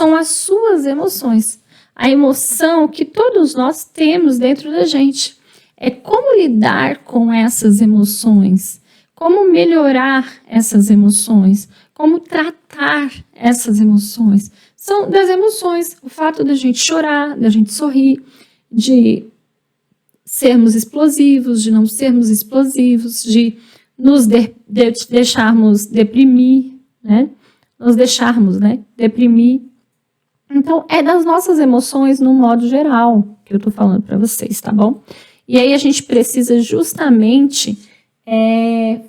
são as suas emoções. A emoção que todos nós temos dentro da gente. É como lidar com essas emoções, como melhorar essas emoções, como tratar essas emoções. São das emoções, o fato da gente chorar, da gente sorrir, de sermos explosivos, de não sermos explosivos, de nos deixarmos deprimir, né? Nos deixarmos, né, deprimir. Então, é das nossas emoções no modo geral que eu tô falando para vocês, tá bom? E aí a gente precisa justamente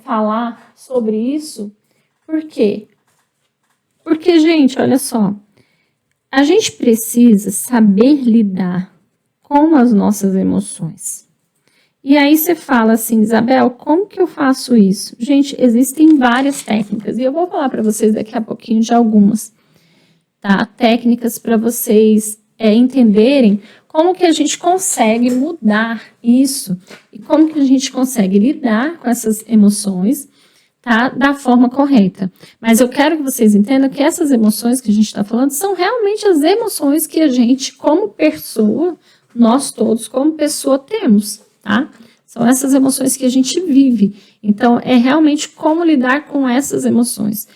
falar sobre isso. Por quê? Porque, gente, olha só, a gente precisa saber lidar com as nossas emoções. E aí você fala assim, Isabel, como que eu faço isso? Gente, existem várias técnicas, e eu vou falar para vocês daqui a pouquinho de algumas, tá? Técnicas para vocês entenderem como que a gente consegue mudar isso e como que a gente consegue lidar com essas emoções, tá? Da forma correta. Mas eu quero que vocês entendam que essas emoções que a gente está falando são realmente as emoções que a gente, como pessoa, nós todos, como pessoa, temos, tá? São essas emoções que a gente vive. Então, é realmente como lidar com essas emoções.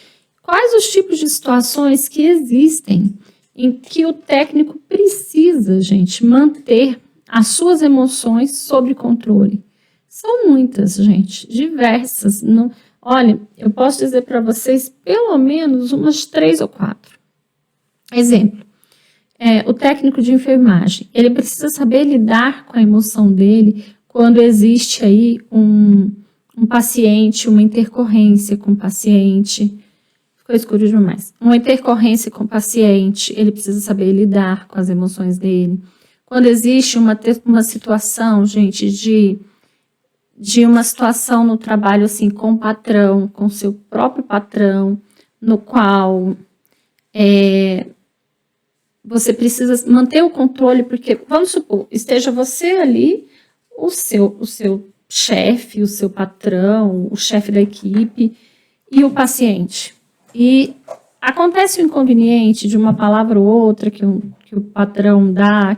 Quais os tipos de situações que existem em que o técnico precisa, gente, manter as suas emoções sob controle? São muitas, gente, diversas. Não, olha, eu posso dizer para vocês pelo menos umas 3 ou 4. Exemplo, o técnico de enfermagem, ele precisa saber lidar com a emoção dele quando existe aí um paciente, uma intercorrência com o paciente. Ficou escuro demais. Uma intercorrência com o paciente, ele precisa saber lidar com as emoções dele. Quando existe uma situação, gente, de uma situação no trabalho, assim, com o patrão, com seu próprio patrão, no qual você precisa manter o controle, porque, vamos supor, esteja você ali, o seu chefe, o seu patrão, o chefe da equipe e o paciente. E acontece o inconveniente de uma palavra ou outra que o patrão dá,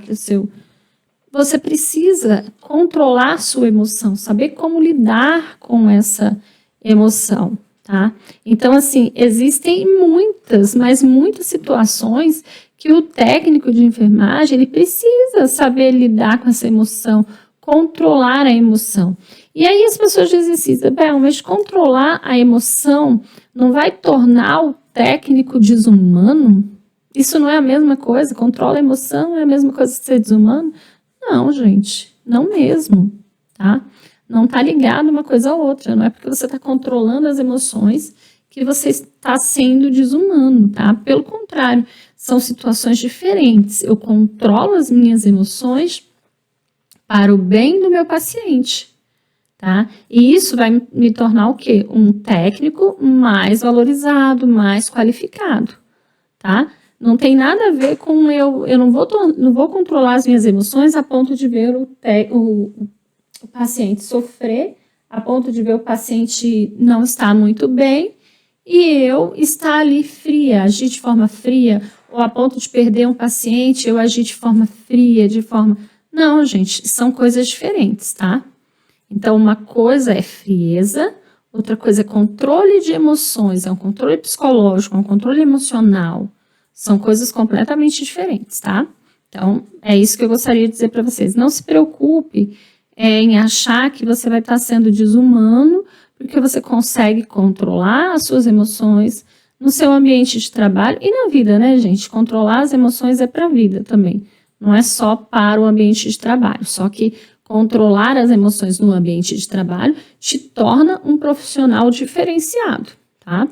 você precisa controlar a sua emoção, saber como lidar com essa emoção, tá? Então, assim, existem muitas, mas muitas situações que o técnico de enfermagem, ele precisa saber lidar com essa emoção, controlar a emoção. E aí as pessoas dizem assim, Isabel, mas controlar a emoção não vai tornar o técnico desumano? Isso não é a mesma coisa? Controlar a emoção é a mesma coisa que ser desumano? Não, gente, não mesmo, tá? Não está ligado uma coisa à outra, não é porque você está controlando as emoções que você está sendo desumano, tá? Pelo contrário, são situações diferentes. Eu controlo as minhas emoções para o bem do meu paciente, tá? E isso vai me tornar o quê? Um técnico mais valorizado, mais qualificado, tá? Não tem nada a ver com eu não vou controlar as minhas emoções a ponto de ver o paciente sofrer, a ponto de ver o paciente não estar muito bem e eu estar ali fria, agir de forma fria, ou a ponto de perder um paciente, eu agir de forma fria, Não, gente, são coisas diferentes, tá? Então, uma coisa é frieza, outra coisa é controle de emoções, é um controle psicológico, é um controle emocional. São coisas completamente diferentes, tá? Então, é isso que eu gostaria de dizer para vocês. Não se preocupe em achar que você vai estar sendo desumano, porque você consegue controlar as suas emoções no seu ambiente de trabalho e na vida, né, gente? Controlar as emoções é para a vida também. Não é só para o ambiente de trabalho. Só que controlar as emoções no ambiente de trabalho te torna um profissional diferenciado, tá?